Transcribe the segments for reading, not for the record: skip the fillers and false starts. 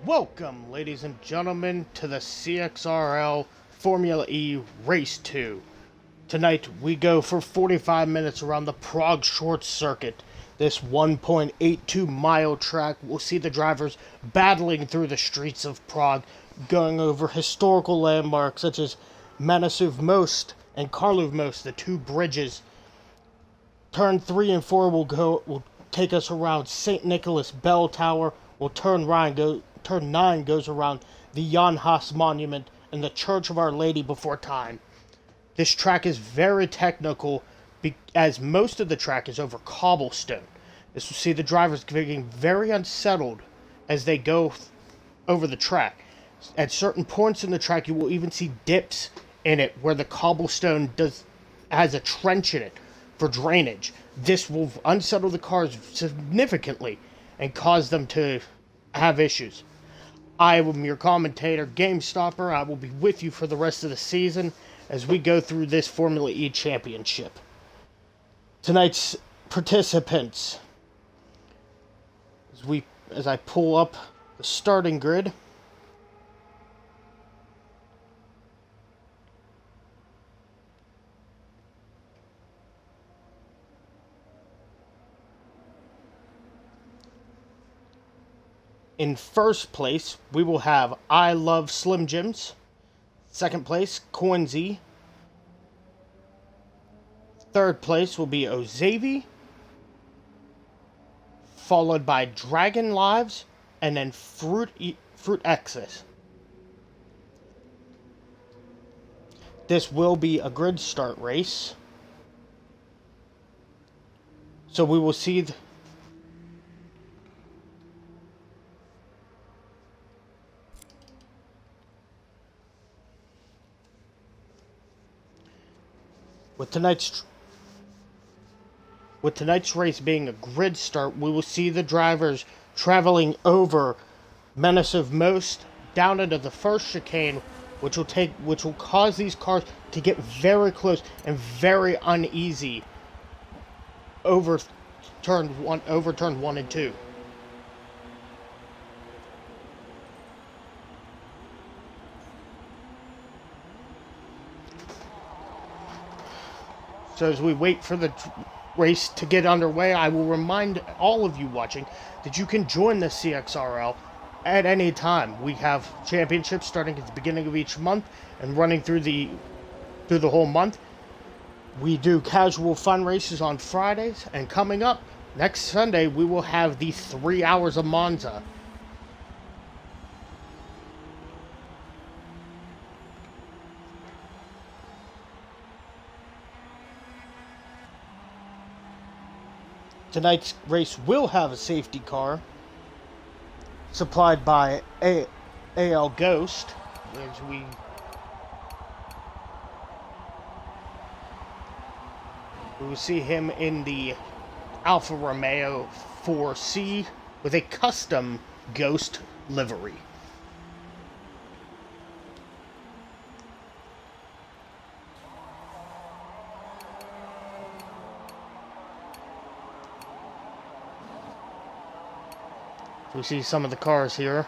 Welcome, ladies and gentlemen, to the CXRL Formula E Race 2. Tonight, we go for 45 minutes around the Prague Short Circuit. This 1.82-mile track will see the drivers battling through the streets of Prague, going over historical landmarks such as Manasův Most and Karlův Most, the two bridges. Turn 3 and 4 will take us around St. Nicholas Bell Tower. Turn 9 goes around the Jan Hus Monument and the Church of Our Lady Before Time. This track is very technical, as most of the track is over cobblestone. This will see the drivers getting very unsettled as they go over the track. At certain points in the track, you will even see dips in it where the cobblestone has a trench in it for drainage. This will unsettle the cars significantly and cause them to have issues. I am your commentator, Game Stopper. I will be with you for the rest of the season as we go through this Formula E Championship. Tonight's participants, as I pull up the starting grid. In first place, we will have I Love Slim Jims. Second place, Coinsy. Third place will be Ozavi. Followed by Dragon Lives, and then Fruit X's. This will be a grid start race. So we will see With tonight's race being a grid start, we will see the drivers traveling over Manasův Most down into the first chicane, which will cause these cars to get very close and very uneasy over turn 1 and 2. So as we wait for the race to get underway, I will remind all of you watching that you can join the CXRL at any time. We have championships starting at the beginning of each month and running through the whole month. We do casual fun races on Fridays, and coming up next Sunday we will have the 3 hours of Monza. Tonight's race will have a safety car supplied by AL Ghost, as we will see him in the Alfa Romeo 4C with a custom Ghost livery. We see some of the cars here.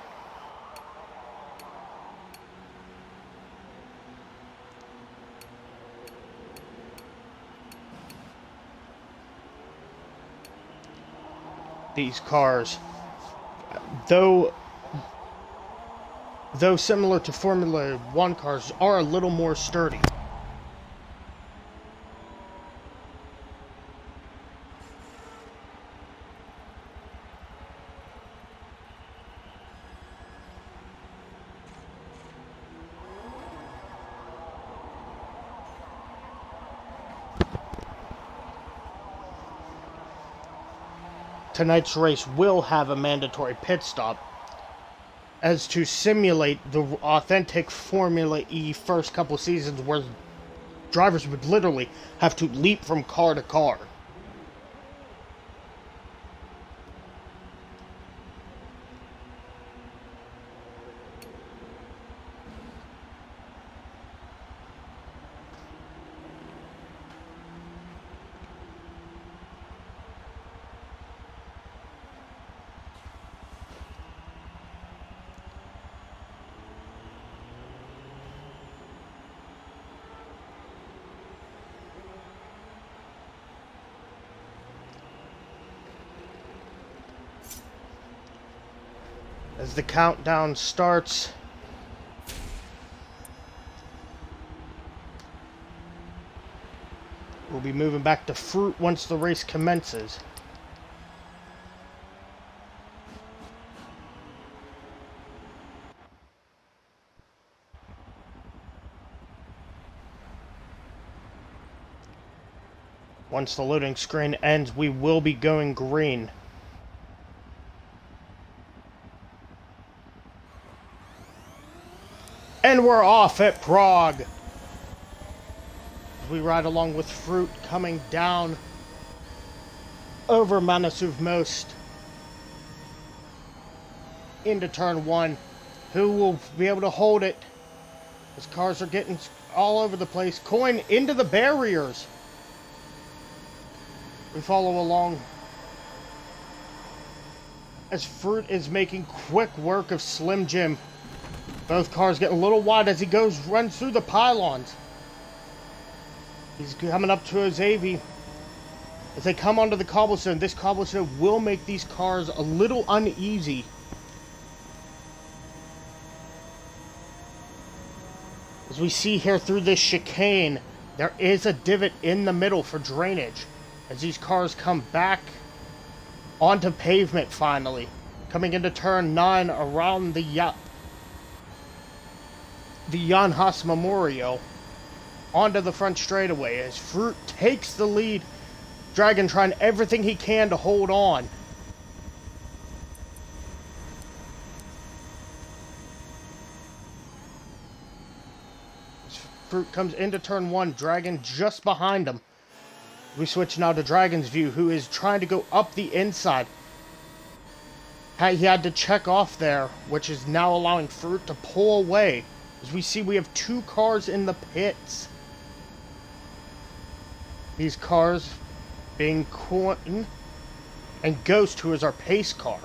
These cars, though similar to Formula 1 cars, are a little more sturdy. Tonight's race will have a mandatory pit stop, as to simulate the authentic Formula E first couple seasons where drivers would literally have to leap from car to car. As the countdown starts, we'll be moving back to Fruit once the race commences. Once the loading screen ends, we will be going green. And we're off at Prague. We ride along with Fruit coming down over Manasuv Most into turn 1. Who will be able to hold it? As cars are getting all over the place. Coin into the barriers. We follow along as Fruit is making quick work of Slim Jim. Both cars getting a little wide as he runs through the pylons. He's coming up to Ozavi. As they come onto the cobblestone, this cobblestone will make these cars a little uneasy. As we see here through this chicane, there is a divot in the middle for drainage. As these cars come back onto pavement finally. Coming into turn 9 around the Jan Hus Memorial. Onto the front straightaway as Fruit takes the lead. Dragon trying everything he can to hold on. As Fruit comes into turn 1, Dragon just behind him. We switch now to Dragon's view, who is trying to go up the inside. He had to check off there, which is now allowing Fruit to pull away. As we see, we have 2 cars in the pits. These cars being Coin and Ghost, who is our pace car.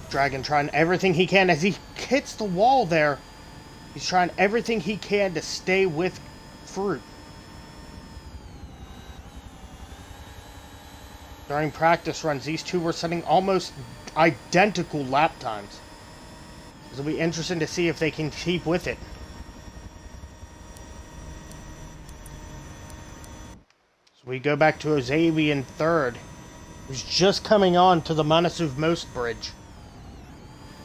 Dragon trying everything he can as he hits the wall there. He's trying everything he can to stay with Fruit. During practice runs, these two were setting almost identical lap times. It'll be interesting to see if they can keep with it. So we go back to Ozavi in third, who's just coming on to the Manasuv Most bridge.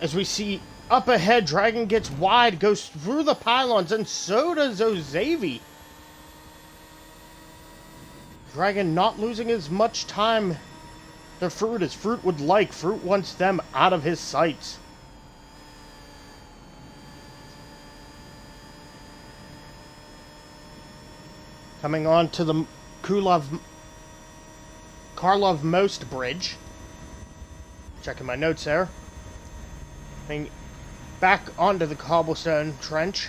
As we see up ahead, Dragon gets wide, goes through the pylons, and so does Ozavi. Dragon not losing as much time to Fruit as Fruit would like. Fruit wants them out of his sights. Coming on to the Karlov Most bridge. Checking my notes there. Coming back onto the cobblestone trench.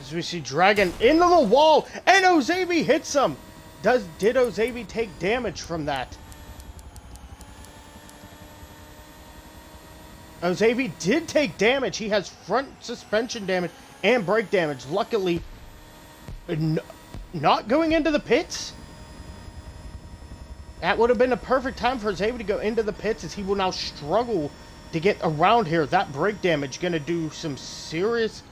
As we see Dragon into the wall, and Ozavi hits him. Did Ozavi take damage from that? Ozavi did take damage. He has front suspension damage and brake damage. Luckily, not going into the pits. That would have been a perfect time for Ozavi to go into the pits, as he will now struggle to get around here. That brake damage going to do some serious...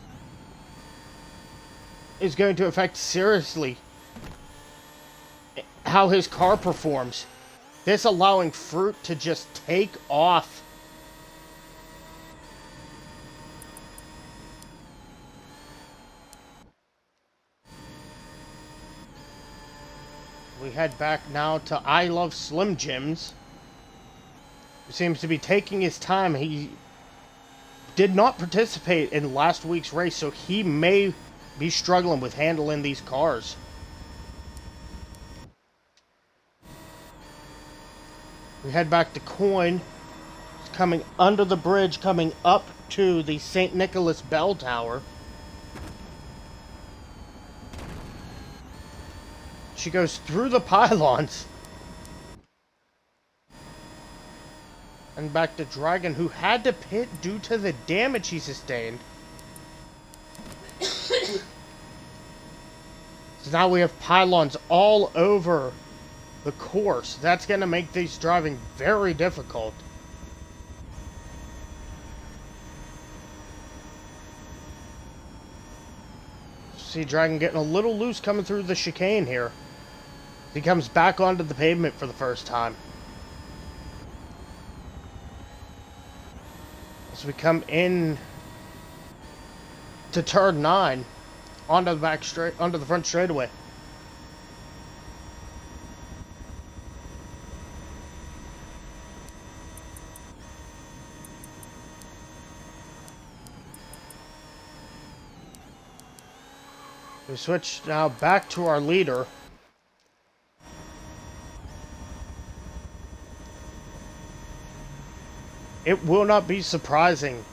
is going to affect seriously how his car performs. This allowing Fruit to just take off. We head back now to I Love Slim Jims, who seems to be taking his time. He did not participate in last week's race, so he may be struggling with handling these cars. We head back to Coin. It's coming under the bridge, coming up to the St. Nicholas Bell Tower. She goes through the pylons. And back to Dragon, who had to pit due to the damage he sustained. So now we have pylons all over the course. That's going to make these driving very difficult. See Dragon getting a little loose coming through the chicane here. He comes back onto the pavement for the first time. As we come in to turn 9 onto the front straightaway. We switch now back to our leader. It will not be surprising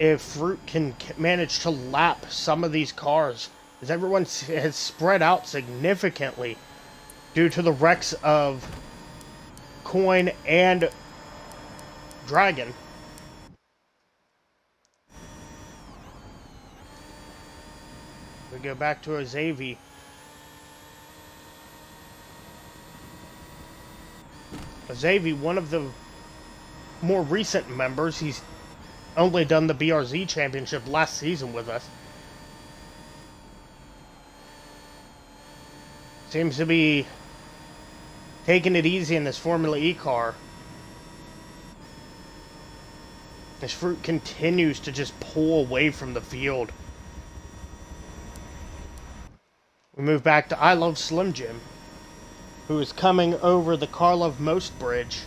if Fruit can manage to lap some of these cars, as everyone has spread out significantly due to the wrecks of Coin and Dragon. We go back to Ozavi. Ozavi, one of the more recent members, he's only done the BRZ championship last season with us. Seems to be taking it easy in this Formula E car. This Fruit continues to just pull away from the field. We move back to I Love Slim Jim, who is coming over the Karlov Most Bridge.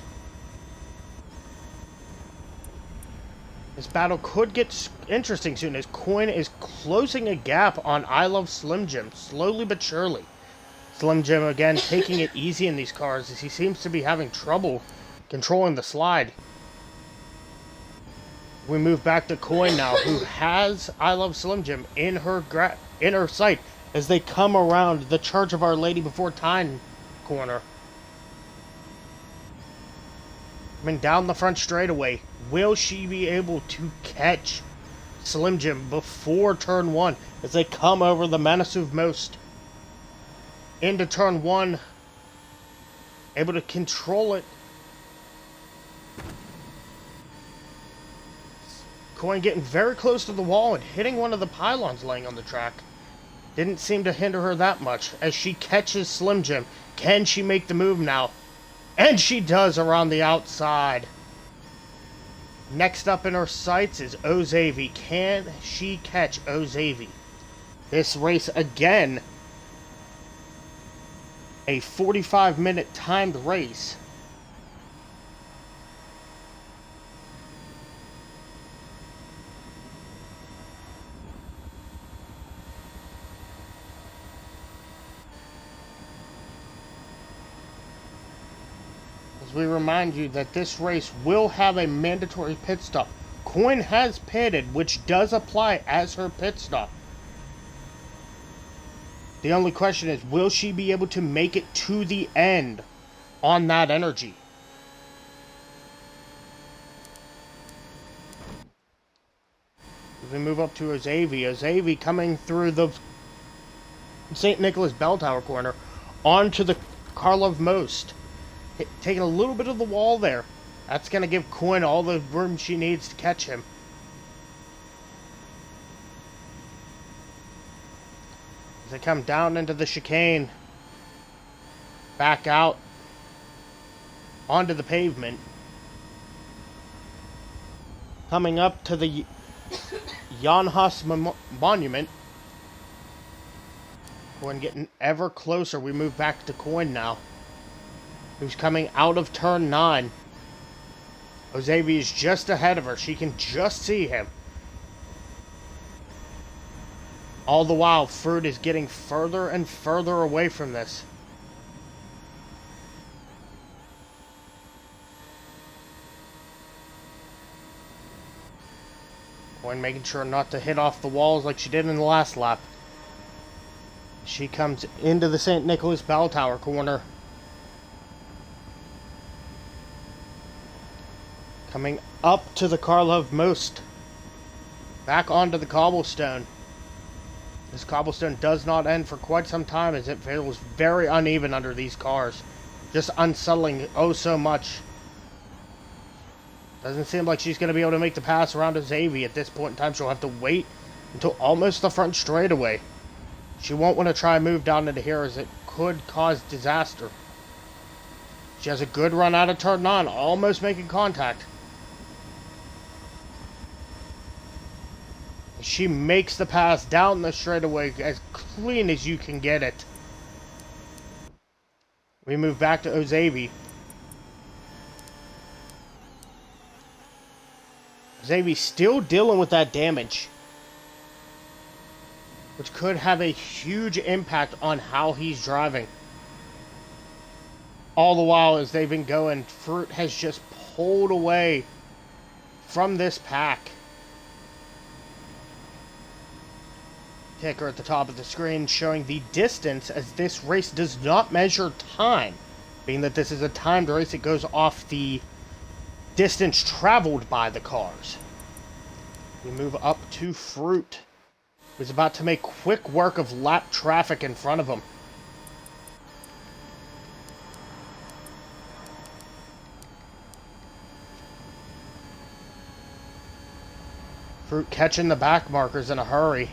This battle could get interesting soon, as Coin is closing a gap on I Love Slim Jim, slowly but surely. Slim Jim, again, taking it easy in these cars, as he seems to be having trouble controlling the slide. We move back to Coin now, who has I Love Slim Jim in her sight, as they come around the Church of Our Lady Before Time corner. Coming down the front straightaway. Will she be able to catch Slim Jim before turn 1 as they come over the Manasuv Most into turn 1? Able to control it. Coin getting very close to the wall and hitting one of the pylons laying on the track. Didn't seem to hinder her that much as she catches Slim Jim. Can she make the move now? And she does around the outside. Next up in her sights is Ozavi. Can she catch Ozavi? This race again, a 45-minute timed race. We remind you that this race will have a mandatory pit stop. Coin has pitted, which does apply as her pit stop. The only question is, will she be able to make it to the end on that energy? As we move up to Ozavi. Ozavi coming through the St. Nicholas Bell Tower corner onto the Karlov Most. Taking a little bit of the wall there. That's going to give Coin all the room she needs to catch him. As they come down into the chicane. Back out. Onto the pavement. Coming up to the Jan Hus Monument. Coin getting ever closer. We move back to Coin now, who's coming out of turn 9. Ozavi is just ahead of her. She can just see him. All the while, Fruit is getting further and further away from this. Coin making sure not to hit off the walls like she did in the last lap. She comes into the St. Nicholas Bell Tower corner. Coming up to the Karlov Most. Back onto the cobblestone. This cobblestone does not end for quite some time, as it feels very uneven under these cars. Just unsettling oh so much. Doesn't seem like she's going to be able to make the pass around to Xavi at this point in time. She'll have to wait until almost the front straightaway. She won't want to try and move down into here, as it could cause disaster. She has a good run out of turn 9, almost making contact. She makes the pass down the straightaway as clean as you can get it. We move back to Ozavi. Ozavi still dealing with that damage, which could have a huge impact on how he's driving. All the while, as they've been going, Fruit has just pulled away from this pack. Ticker at the top of the screen showing the distance, as this race does not measure time. Being that this is a timed race, it goes off the distance traveled by the cars. We move up to Fruit, who's about to make quick work of lap traffic in front of him. Fruit catching the back markers in a hurry.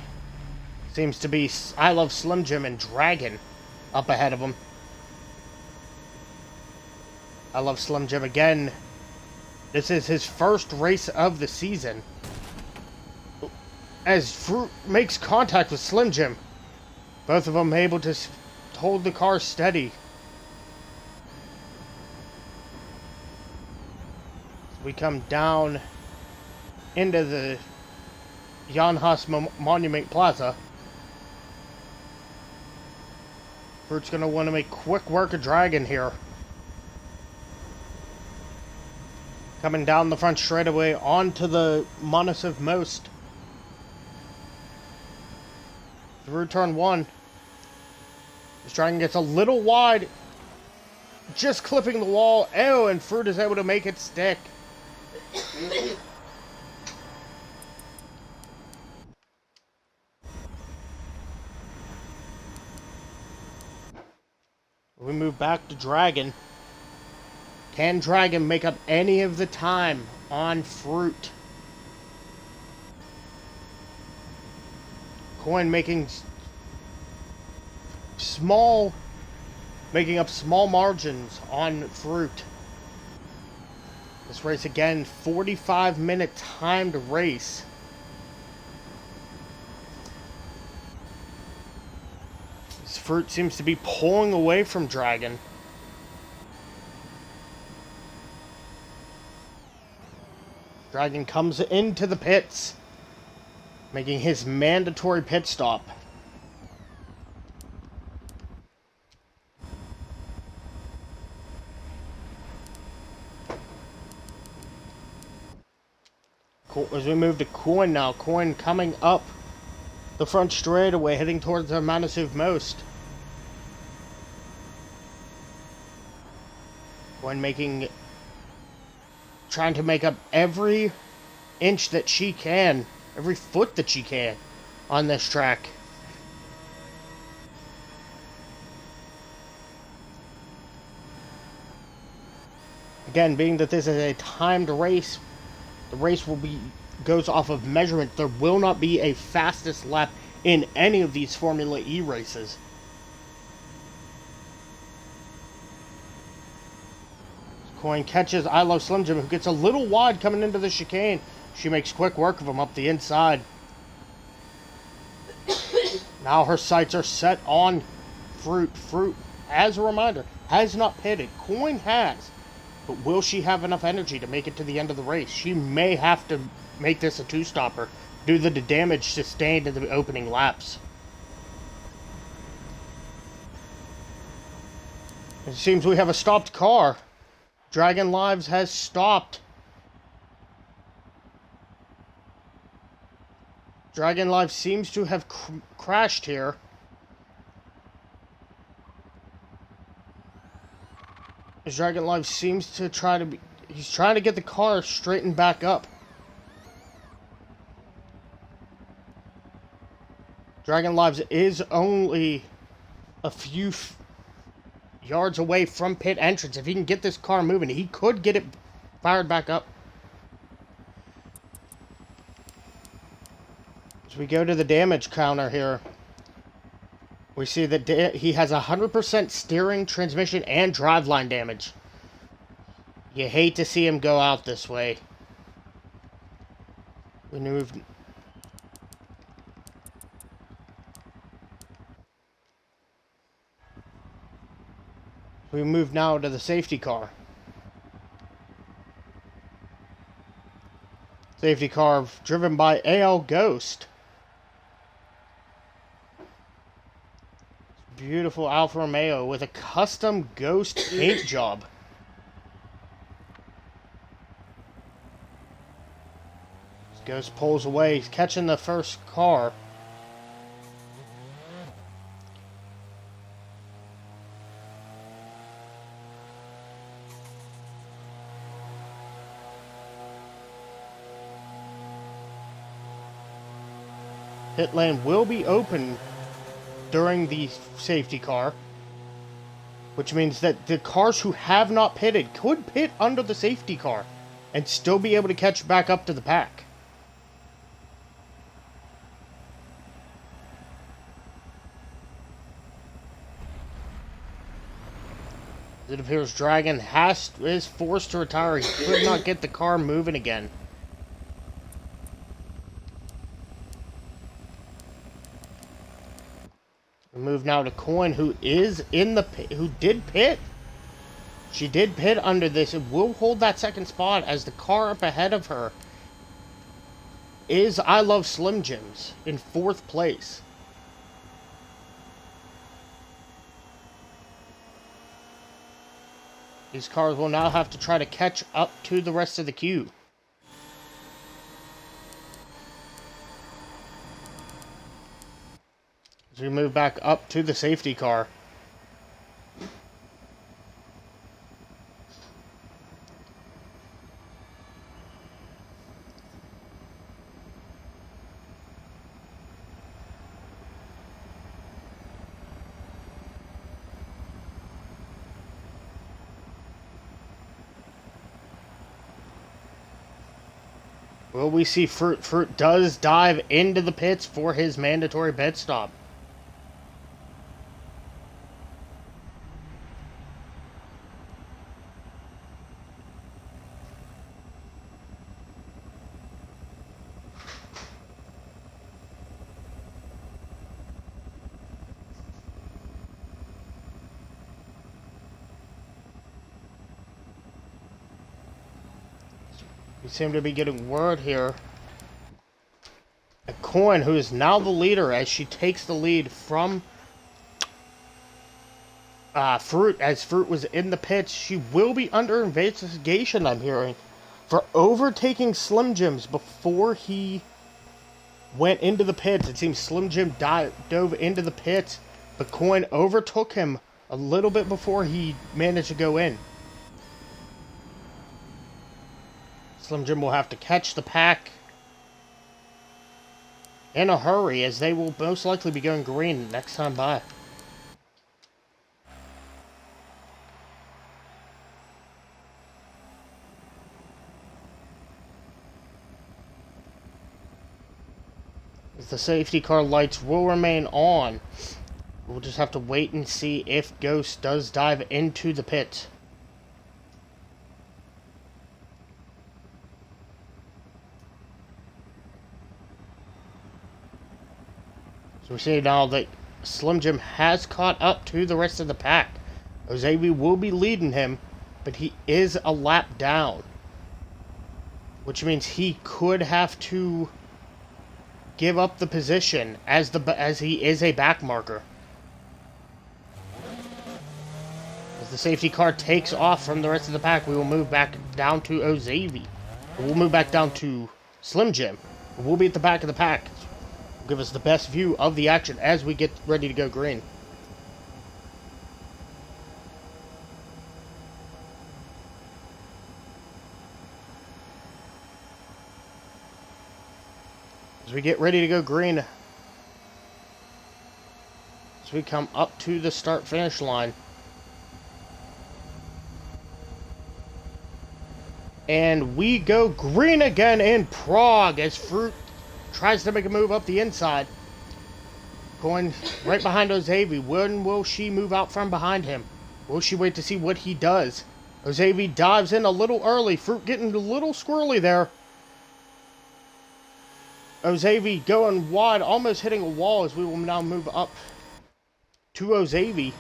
Seems to be I Love Slim Jim and Dragon up ahead of him. I Love Slim Jim again. This is his first race of the season, as Fruit makes contact with Slim Jim. Both of them able to hold the car steady. We come down into the Jan Hus Monument Plaza. Fruit's going to want to make quick work of Dragon here. Coming down the front straightaway onto the Monosive Most. Through turn 1. This Dragon gets a little wide. Just clipping the wall. Oh, and Fruit is able to make it stick. We move back to Dragon. Can Dragon make up any of the time on Fruit? Coin making up small margins on Fruit. This race again, 45-minute timed race. This Fruit seems to be pulling away from Dragon. Dragon comes into the pits, making his mandatory pit stop. As we move to Coin now, Coin coming up the front straightaway, heading towards the Monosive Most. Coin trying to make up every inch that she can, every foot that she can on this track. Again, being that this is a timed race, the race goes off of measurement. There will not be a fastest lap in any of these Formula E races. Coin catches I Love Slim Jim, who gets a little wide coming into the chicane. She makes quick work of him up the inside. Now her sights are set on Fruit. Fruit, as a reminder, has not pitted. Coin has. But will she have enough energy to make it to the end of the race? She may have to make this a two-stopper due to the damage sustained in the opening laps. It seems we have a stopped car. Dragon Lives has stopped. Dragon Lives seems to have crashed here. As Dragon Lives seems to he's trying to get the car straightened back up. Dragon Lives is only a few yards away from pit entrance. If he can get this car moving, he could get it fired back up. As we go to the damage counter here, we see that he has 100% steering, transmission, and driveline damage. You hate to see him go out this way. We move now to the safety car. Safety car driven by AL Ghost. Beautiful Alfa Romeo with a custom Ghost paint job. Ghost pulls away. He's catching the first car. Pit lane will be open during the safety car, which means that the cars who have not pitted could pit under the safety car and still be able to catch back up to the pack. It appears Dragon is forced to retire. He could not get the car moving again. We move now to Coin, who is in the pit, who did pit. She did pit under this. It will hold that second spot as the car up ahead of her is I Love Slim Jims in 4th place. These cars will now have to try to catch up to the rest of the queue. As we move back up to the safety car. Will we see Fruit? Fruit does dive into the pits for his mandatory pit stop. We seem to be getting word here. A Coin, who is now the leader as she takes the lead from Fruit. As Fruit was in the pits, she will be under investigation, I'm hearing, for overtaking Slim Jims before he went into the pits. It seems Slim Jim dove into the pits, but Coin overtook him a little bit before he managed to go in. Slim Jim will have to catch the pack in a hurry, as they will most likely be going green next time by. As the safety car lights will remain on, we'll just have to wait and see if Ghost does dive into the pit. So we see now that Slim Jim has caught up to the rest of the pack. Ozavi will be leading him, but he is a lap down, which means he could have to give up the position as he is a back marker. As the safety car takes off from the rest of the pack, we will move back down to Ozavi. We'll move back down to Slim Jim. We'll be at the back of the pack. Give us the best view of the action as we get ready to go green. As we get ready to go green, as we come up to the start-finish line. And we go green again in Prague as Fruit tries to make a move up the inside. Going right behind Ozavi. When will she move out from behind him? Will she wait to see what he does? Ozavi dives in a little early. Fruit getting a little squirrely there. Ozavi going wide, almost hitting a wall as we will now move up to Ozavi,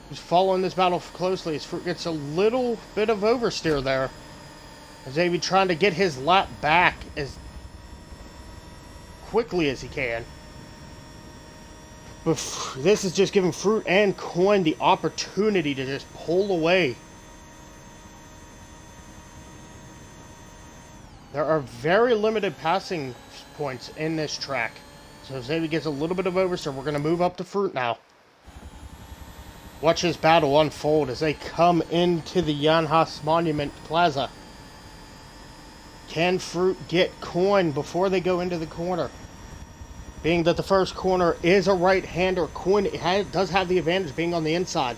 who's following this battle closely as Fruit gets a little bit of oversteer there. Ozavi trying to get his lap back as quickly as he can. But this is just giving Fruit and Coin the opportunity to just pull away. There are very limited passing points in this track. So Ozavi gets a little bit of oversteer. We're going to move up to Fruit now. Watch this battle unfold as they come into the Jan Hus Monument Plaza. Can Fruit get Coin before they go into the corner? Being that the first corner is a right-hander, Coin does have the advantage being on the inside.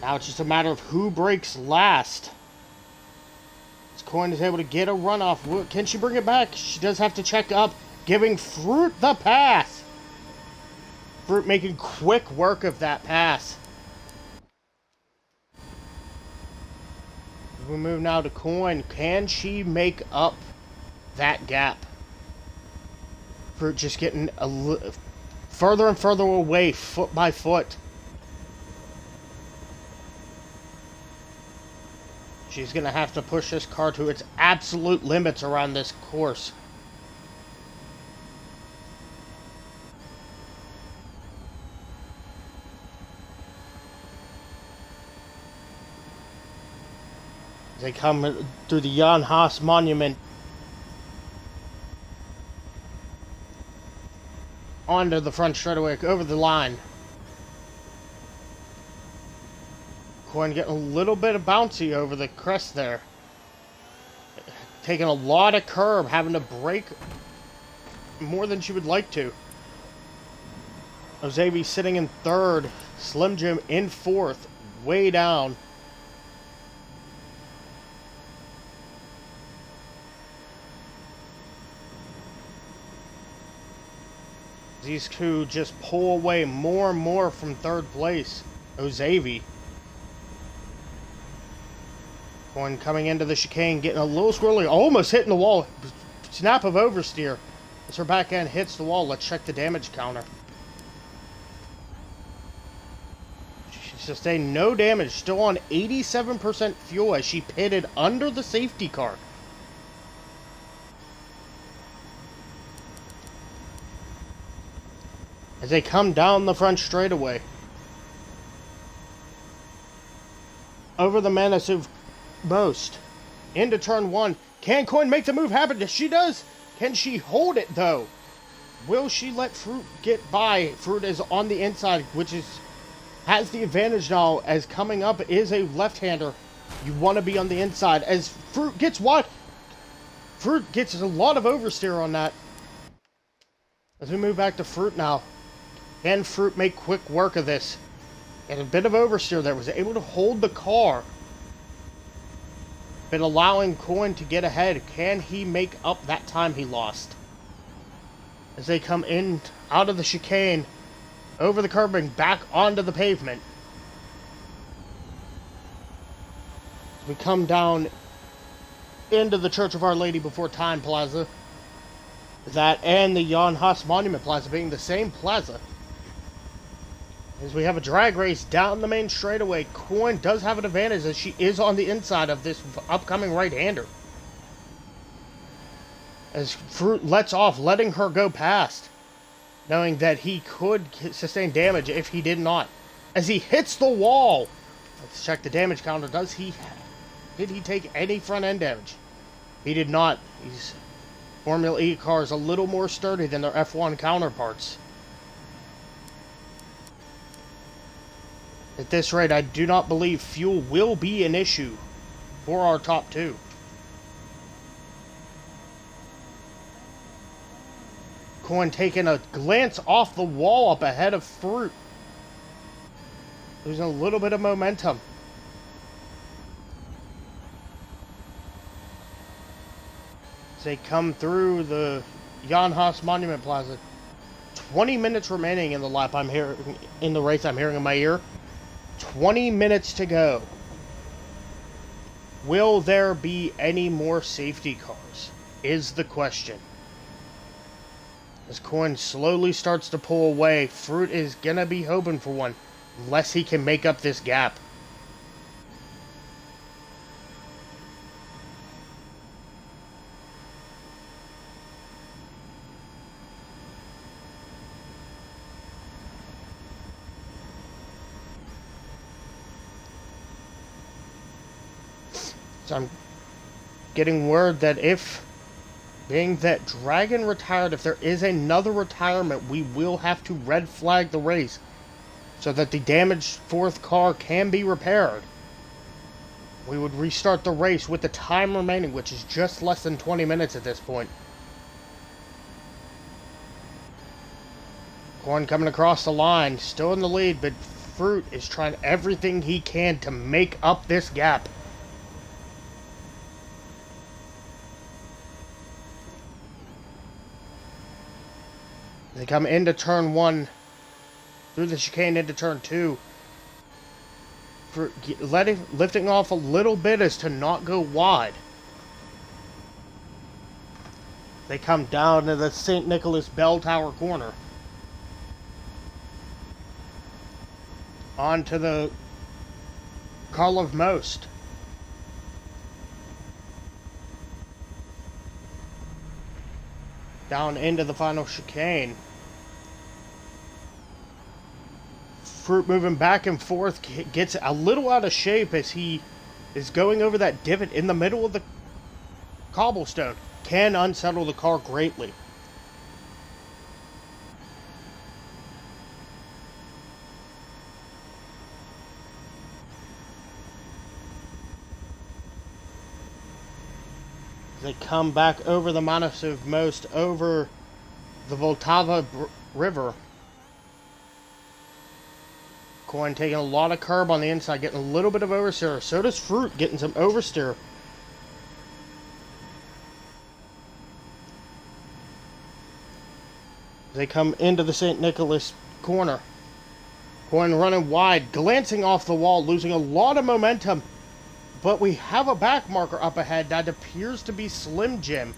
Now it's just a matter of who breaks last. As Coin is able to get a runoff. Can she bring it back? She does have to check up, giving Fruit the pass. Fruit making quick work of that pass. We move now to Coin. Can she make up that gap? Fruit just getting further and further away, foot by foot. She's going to have to push this car to its absolute limits around this course. As they come through the Jan Hus Monument onto the front straightaway, over the line. Coin getting a little bit of bouncy over the crest there. Taking a lot of curb, having to brake more than she would like to. Ozavi sitting in third, Slim Jim in fourth, way down. These two just pull away more and more from third place. Ozavi. Coin coming into the chicane, getting a little squirrely, almost hitting the wall. Snap of oversteer. As her back end hits the wall, let's check the damage counter. She sustained no damage, still on 87% fuel as she pitted under the safety car. As they come down the front straightaway. Over the menace of Most. Into turn one. Can Coin make the move happen? She does. Can she hold it though? Will she let Fruit get by? Fruit is on the inside, which has the advantage now, as coming up is a left-hander. You want to be on the inside. As Fruit gets wide. Fruit gets a lot of oversteer on that. As we move back to Fruit now. Can Fruit make quick work of this? And a bit of oversteer there. Was able to hold the car. But allowing Coin to get ahead. Can he make up that time he lost? As they come in, out of the chicane, over the curbing, back onto the pavement. We come down into the Church of Our Lady Before Time Plaza. That and the Jan Hus Monument Plaza being the same plaza. As we have a drag race down the main straightaway, Coin does have an advantage as she is on the inside of this upcoming right-hander. As Fruit lets off, letting her go past, knowing that he could sustain damage if he did not. As he hits the wall, let's check the damage counter. Did he take any front-end damage? He did not. These Formula E cars a little more sturdy than their F1 counterparts. At this rate, I do not believe fuel will be an issue for our top two. Coin taking a glance off the wall up ahead of Fruit. Losing a little bit of momentum. As they come through the Jan Haas Monument Plaza. 20 minutes remaining in the lap I'm hearing in the race I'm hearing in my ear. 20 minutes to go. Will there be any more safety cars? Is the question. As Coin slowly starts to pull away, Fruit is gonna be hoping for one, unless he can make up this gap. So I'm getting word that being that Dragon retired, if there is another retirement, we will have to red flag the race so that the damaged fourth car can be repaired. We would restart the race with the time remaining, which is just less than 20 minutes at this point. Corn coming across the line, still in the lead, but Fruit is trying everything he can to make up this gap. They come into turn 1, through the chicane into turn 2. For lifting off a little bit as to not go wide. They come down to the St. Nicholas Bell Tower corner. Onto the Carl of Most. Down into the final chicane. Fruit moving back and forth, gets a little out of shape as he is going over that divot in the middle of the cobblestone. Can unsettle the car greatly. They come back over the Manasiv Most, over the Vltava River. Coin taking a lot of curb on the inside, getting a little bit of oversteer. So does Fruit, getting some oversteer. They come into the St. Nicholas corner. Coin running wide, glancing off the wall, losing a lot of momentum. But we have a back marker up ahead that appears to be Slim Jim.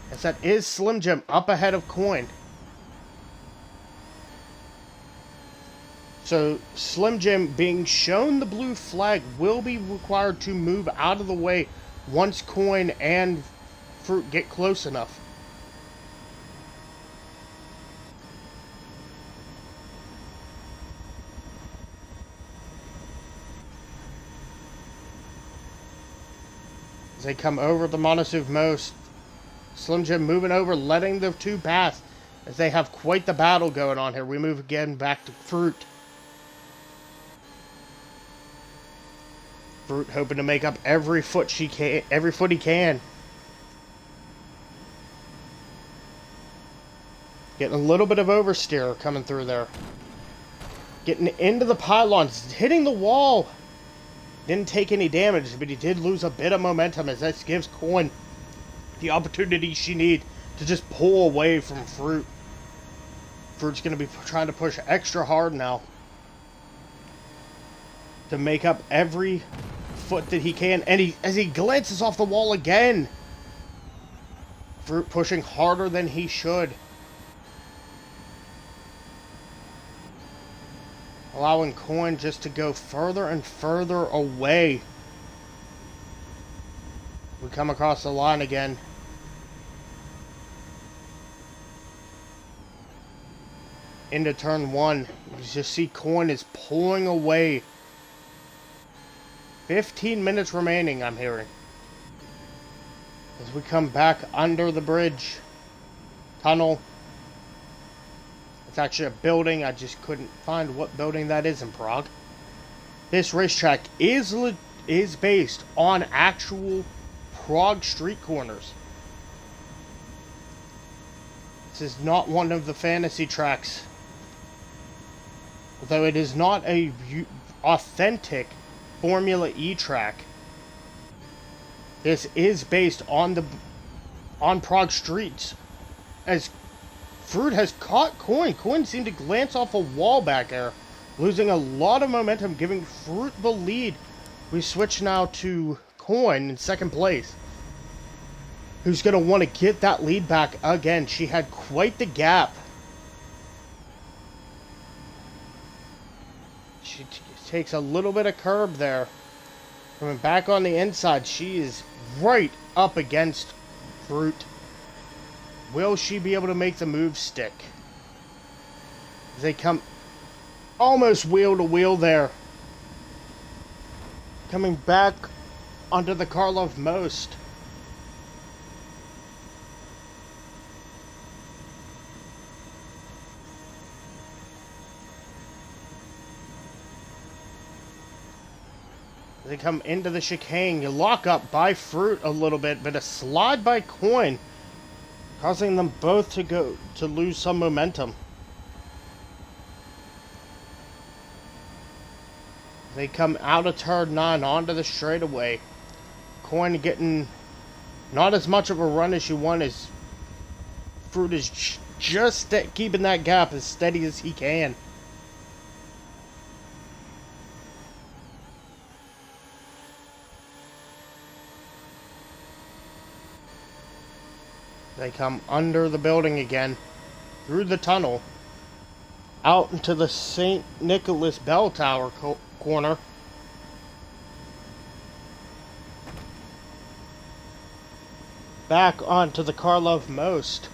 Yes, that is Slim Jim up ahead of Coin. So, Slim Jim being shown the blue flag will be required to move out of the way once Coin and Fruit get close enough. As they come over the Manasiv Most, Slim Jim moving over, letting the two pass as they have quite the battle going on here. We move again back to Fruit. Fruit hoping to make up every foot he can. Getting a little bit of oversteer coming through there. Getting into the pylons, hitting the wall. Didn't take any damage, but he did lose a bit of momentum as this gives Coin the opportunity she needs to just pull away from Fruit. Fruit's going to be trying to push extra hard now to make up every foot that he can. And as he glances off the wall again, Fruit pushing harder than he should. Allowing Coin just to go further and further away. We come across the line again. Into turn 1. You just see Coin is pulling away. 15 minutes remaining, I'm hearing. As we come back under the bridge. Tunnel. It's actually a building. I just couldn't find what building that is in Prague. This racetrack is based on actual Prague street corners. This is not one of the fantasy tracks. Although it is not a authentic Formula E track. This is based on Prague streets. As Fruit has caught Coin. Coin seemed to glance off a wall back there, losing a lot of momentum, giving Fruit the lead. We switch now to Coin in second place, who's going to want to get that lead back again. She had quite the gap. She takes a little bit of curb there. Coming back on the inside, she is right up against Fruit. Will she be able to make the move stick? They come almost wheel to wheel there. Coming back onto the Karlov Most. They come into the chicane. You lock up by Fruit a little bit, but a slide by Coin, causing them both to lose some momentum. They come out of turn 9 onto the straightaway. Coin getting not as much of a run as you want, as Fruit is just keeping that gap as steady as he can. They come under the building again, through the tunnel, out into the St. Nicholas Bell Tower corner. Back onto the Karlov Most.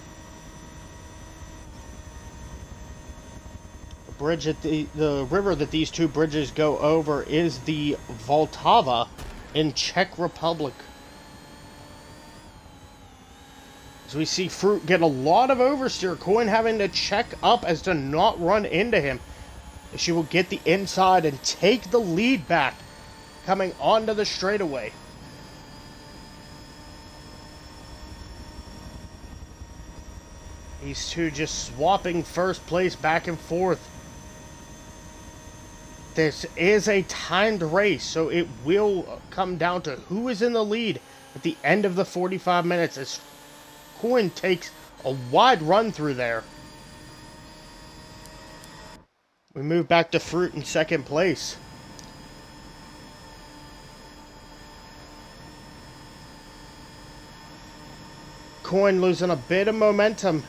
The bridge at the river that these two bridges go over is the Vltava in Czech Republic. So we see Fruit get a lot of oversteer. Coin having to check up as to not run into him. She will get the inside and take the lead back, coming onto the straightaway. These two just swapping first place back and forth. This is a timed race, so it will come down to who is in the lead at the end of the 45 minutes as Coin takes a wide run through there. We move back to Fruit in second place. Coin losing a bit of momentum.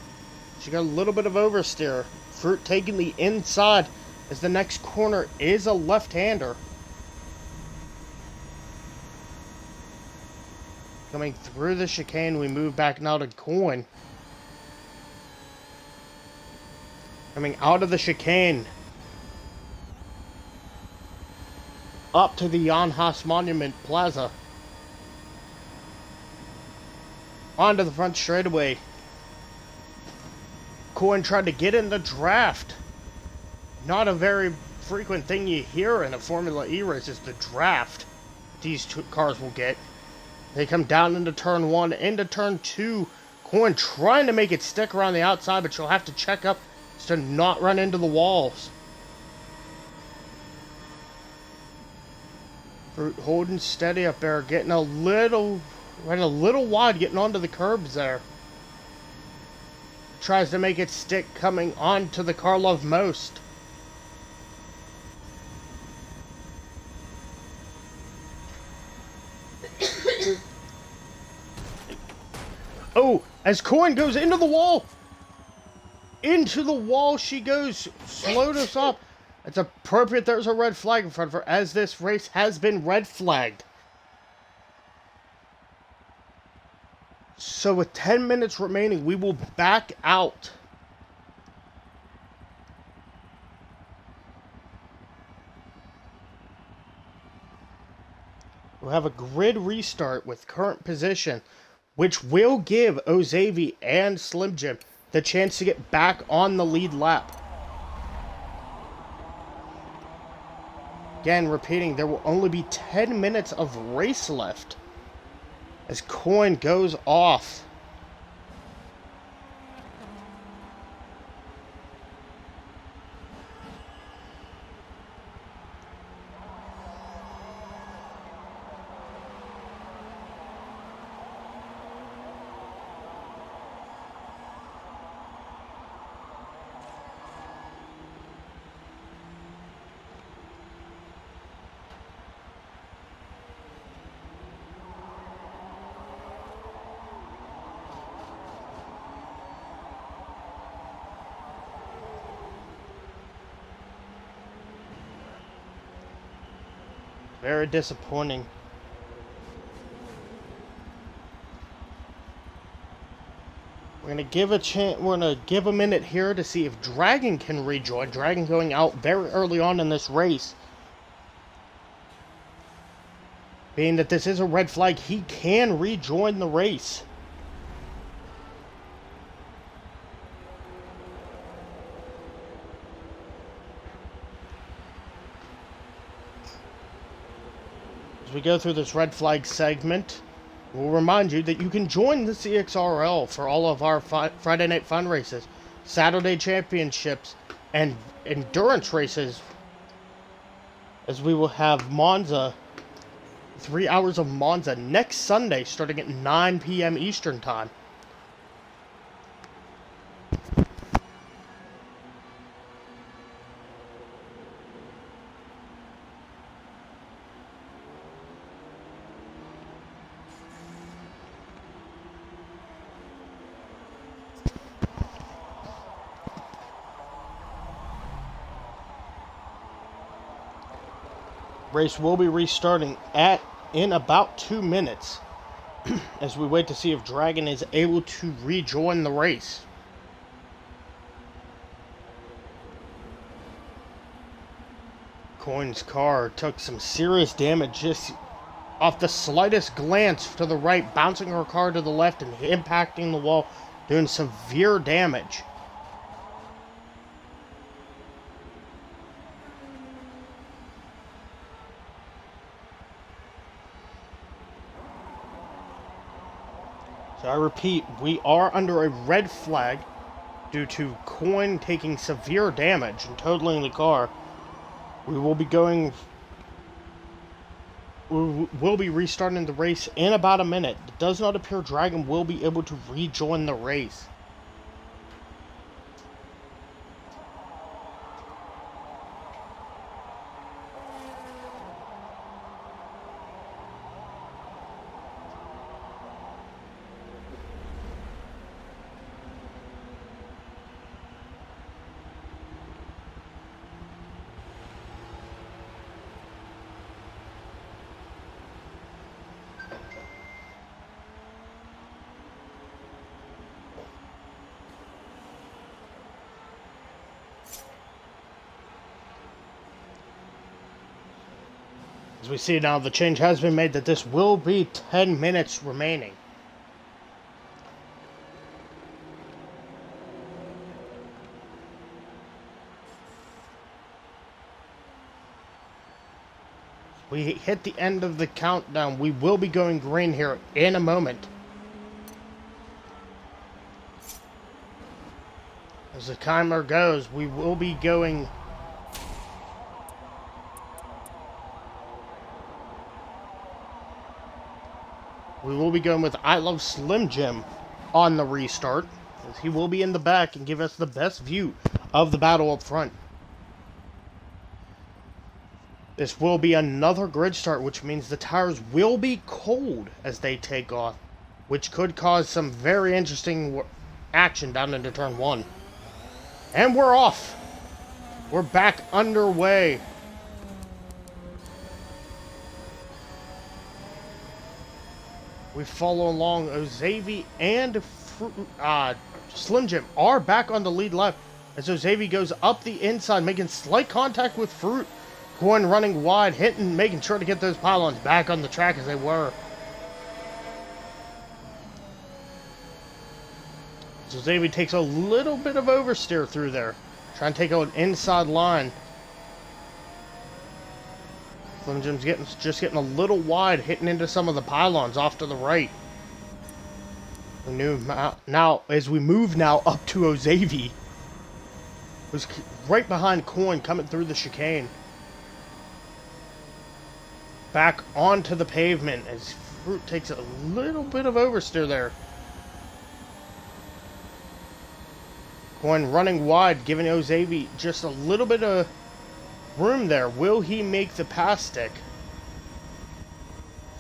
She got a little bit of oversteer. Fruit taking the inside as the next corner is a left-hander. Coming through the chicane, we move back now to Coin. Coming out of the chicane, up to the Jan Haas Monument Plaza. Onto the front straightaway. Coin tried to get in the draft. Not a very frequent thing you hear in a Formula E race is the draft these two cars will get. They come down into turn 1, into turn 2. Coin trying to make it stick around the outside, but she'll have to check up to not run into the walls. Fruit holding steady up there, getting a little wide, getting onto the curbs there. Tries to make it stick, coming onto the Karlov Most. Oh, as Coin goes into the wall. Into the wall she goes. Slowed us up. It's appropriate there's a red flag in front of her, as this race has been red flagged. So with 10 minutes remaining, we will back out. We'll have a grid restart with current position, which will give Ozavi and Slim Jim the chance to get back on the lead lap. Again, repeating, there will only be 10 minutes of race left as Coin goes off. Very disappointing. We're gonna give a chance. We're gonna give a minute here to see if Dragon can rejoin. Dragon going out very early on in this race. Being that this is a red flag, he can rejoin the race. As we go through this red flag segment, we'll remind you that you can join the CXRL for all of our Friday night fun races, Saturday championships, and endurance races. As we will have Monza, 3 hours of Monza next Sunday starting at 9 p.m. Eastern Time. Race will be restarting in about 2 minutes as we wait to see if Dragon is able to rejoin the race. Coin's car took some serious damage just off the slightest glance to the right, bouncing her car to the left and impacting the wall, doing severe damage. So I repeat, we are under a red flag due to Coin taking severe damage and totaling the car. We will be restarting the race in about a minute. It does not appear Dragon will be able to rejoin the race. As we see now, the change has been made that this will be 10 minutes remaining. We hit the end of the countdown. We will be going green here in a moment. As the timer goes, we will be going... We will be going with I Love Slim Jim on the restart, as he will be in the back and give us the best view of the battle up front. This will be another grid start, which means the tires will be cold as they take off, which could cause some very interesting action down into turn 1. And we're off! We're back underway. We follow along. Ozavi and Slim Jim are back on the lead left as Ozavi goes up the inside, making slight contact with Fruit. Coin running wide, hitting, making sure to get those pylons back on the track as they were. So Ozavi takes a little bit of oversteer through there, trying to take out an inside line. Slim Jim's just getting a little wide, hitting into some of the pylons off to the right. Now, as we move now up to Ozavi, who's right behind Coin coming through the chicane. Back onto the pavement as Fruit takes a little bit of oversteer there. Coin running wide, giving Ozavi just a little bit of room there. Will he make the pass stick?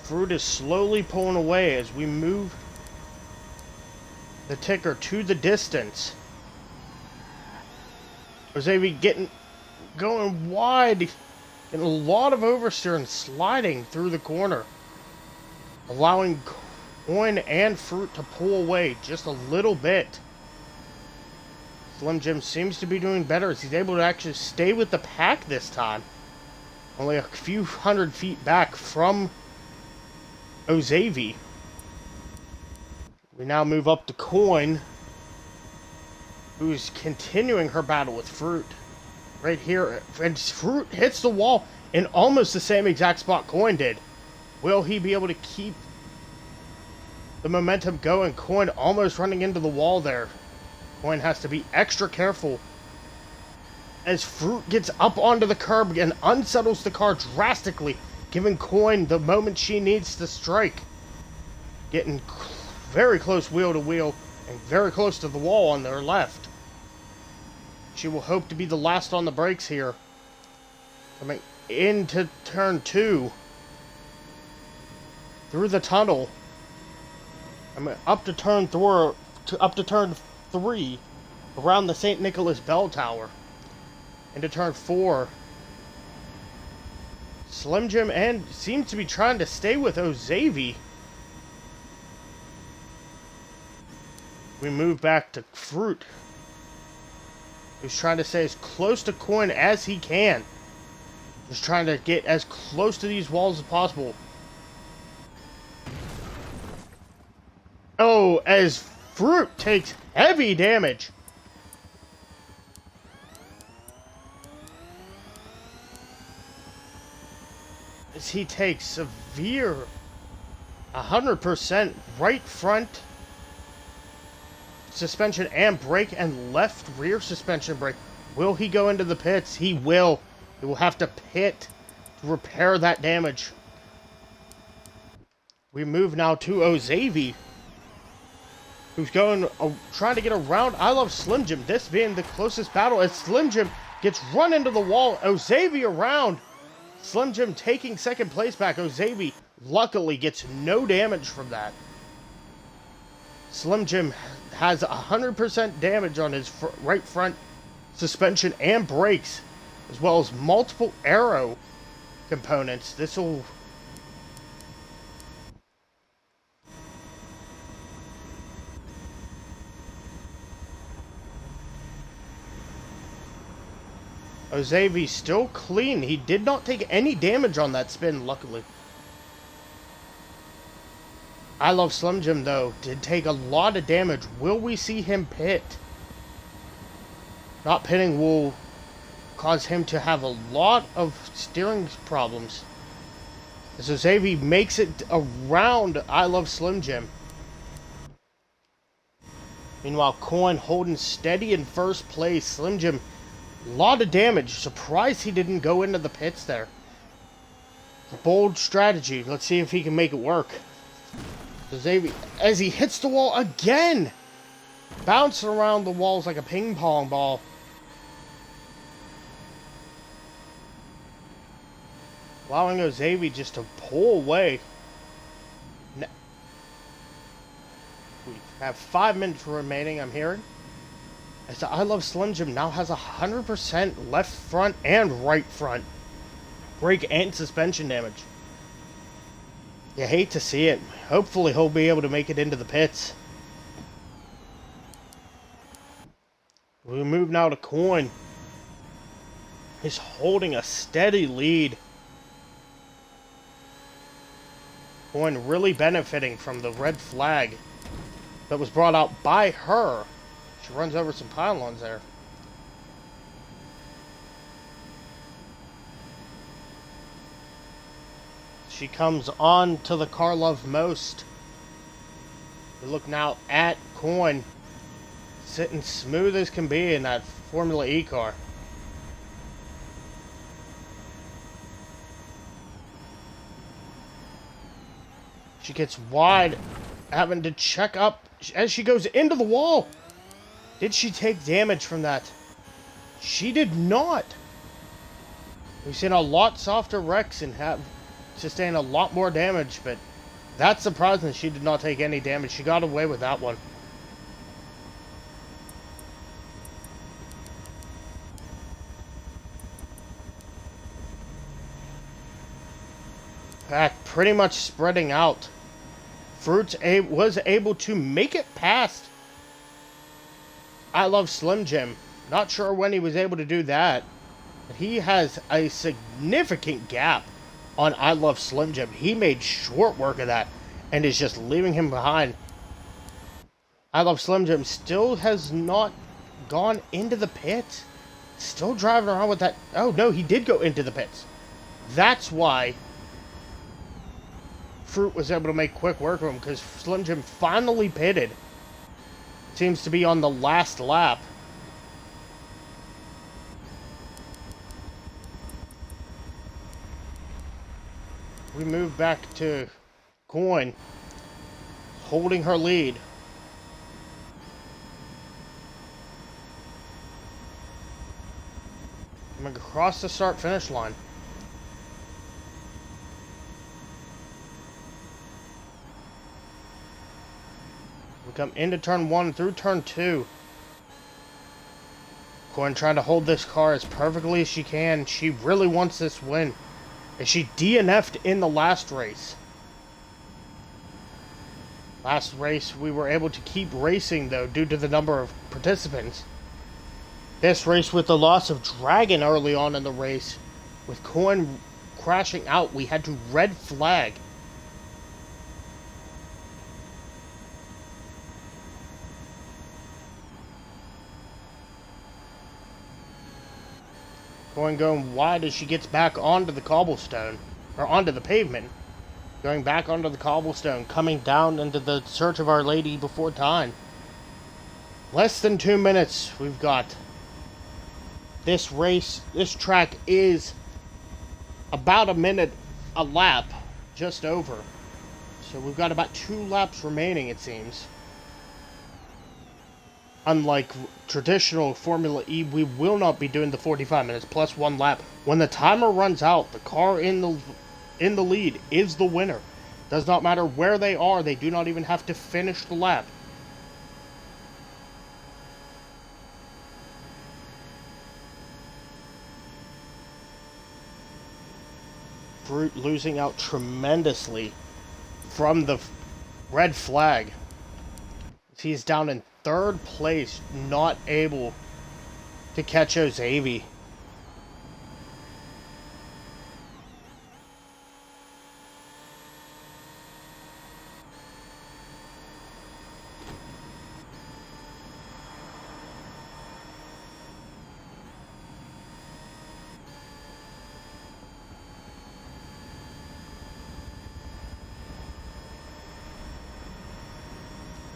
Fruit is slowly pulling away as we move the ticker to the distance. Ozavi going wide, And a lot of oversteer and sliding through the corner, allowing Coin and Fruit to pull away just a little bit. Slim Jim seems to be doing better as he's able to actually stay with the pack this time. Only a few hundred feet back from Ozavi. We now move up to Coin, who's continuing her battle with Fruit. Right here, and Fruit hits the wall in almost the same exact spot Coin did. Will he be able to keep the momentum going? Coin almost running into the wall there. Coin has to be extra careful as Fruit gets up onto the curb and unsettles the car drastically, giving Coin the moment she needs to strike. Getting very close wheel to wheel and very close to the wall on their left. She will hope to be the last on the brakes here. Coming into turn 2. Through the tunnel. Up to turn 3. Around the St. Nicholas Bell Tower. Into turn 4. Slim Jim and seems to be trying to stay with Ozavi. We move back to Fruit, who's trying to stay as close to Coin as he can. Just trying to get as close to these walls as possible. Oh, as Fruit takes heavy damage. As he takes severe 100% right front suspension and brake and left rear suspension brake. Will he go into the pits? He will. He will have to pit to repair that damage. We move now to Ozavi, who's going trying to get around I Love Slim Jim. This being the closest battle as Slim Jim gets run into the wall. Ozavi around. Slim Jim taking second place back. Ozavi luckily gets no damage from that. Slim Jim has 100% damage on his right front suspension and brakes, as well as multiple aero components. This will Ozavi's still clean. He did not take any damage on that spin, luckily. I Love Slim Jim, though, did take a lot of damage. Will we see him pit? Not pitting will cause him to have a lot of steering problems. As Ozavi makes it around I Love Slim Jim. Meanwhile, Coin holding steady in first place. Slim Jim, a lot of damage. Surprised he didn't go into the pits there. Bold strategy. Let's see if he can make it work. Ozavi, as he hits the wall again, bouncing around the walls like a ping pong ball. Allowing Ozavi just to pull away. We have 5 minutes remaining, I'm hearing. As I Love Slim Jim now has 100% left front and right front brake and suspension damage. You hate to see it. Hopefully he'll be able to make it into the pits. We move now to Coin. He's holding a steady lead. Coin really benefiting from the red flag that was brought out by her. She runs over some pylons there. She comes on to the car loved most. We look now at Coin, sitting smooth as can be in that Formula E car. She gets wide, having to check up as she goes into the wall. Did she take damage from that? She did not. We've seen a lot softer wrecks and have sustained a lot more damage, but that's surprising she did not take any damage. She got away with that one. Pretty much spreading out. Fruits was able to make it past I Love Slim Jim. Not sure when he was able to do that. But he has a significant gap on I Love Slim Jim. He made short work of that and is just leaving him behind. I Love Slim Jim still has not gone into the pits. Still driving around with that. Oh, no, he did go into the pits. That's why Fruit was able to make quick work of him, because Slim Jim finally pitted. Seems to be on the last lap. We move back to Coin, holding her lead. I'm going to cross the start-finish line. We come into turn 1 through turn 2. Coin trying to hold this car as perfectly as she can. She really wants this win. And she DNF'd in the last race. Last race, we were able to keep racing, though, due to the number of participants. This race, with the loss of Dragon early on in the race, with Coin crashing out, we had to red flag. Going wide as she gets back onto the cobblestone, or onto the pavement. Going back onto the cobblestone, coming down into the Search of Our Lady before time. Less than 2 minutes we've got. This race, this track is about a minute a lap, just over. So we've got about 2 laps remaining, it seems. Unlike traditional Formula E, we will not be doing the 45 minutes plus 1 lap. When the timer runs out, the car in the lead is the winner. Does not matter where they are, they do not even have to finish the lap. Fruit losing out tremendously from the red flag. He's down in 3rd place, not able to catch Ozavi.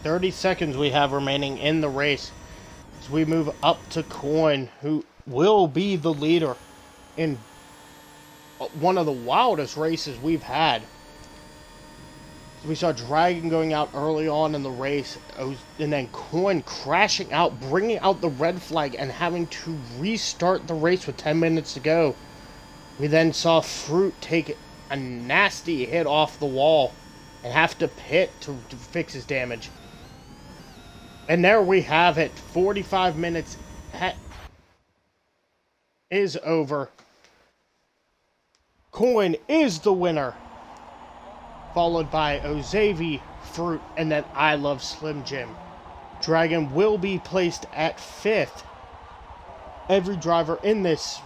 "30 seconds we have remaining in the race as we move up to Coin, who will be the leader in one of the wildest races we've had. We saw Dragon going out early on in the race, and then Coin crashing out, bringing out the red flag, and having to restart the race with 10 minutes to go. We then saw Fruit take a nasty hit off the wall and have to pit to fix his damage. And there we have it. 45 minutes is over. Coin is the winner, followed by Ozavi, Fruit, and then I Love Slim Jim. Dragon will be placed at 5th. Every driver in this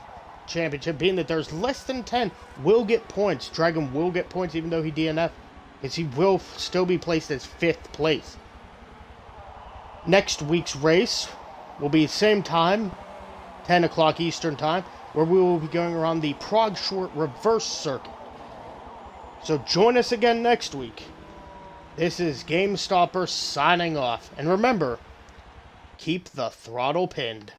championship, being that there's less than 10, will get points. Dragon will get points even though he DNF, as he will still be placed as 5th place. Next week's race will be same time, 10 o'clock Eastern time, where we will be going around the Prague Short Reverse Circuit. So join us again next week. This is GameStopper signing off. And remember, keep the throttle pinned.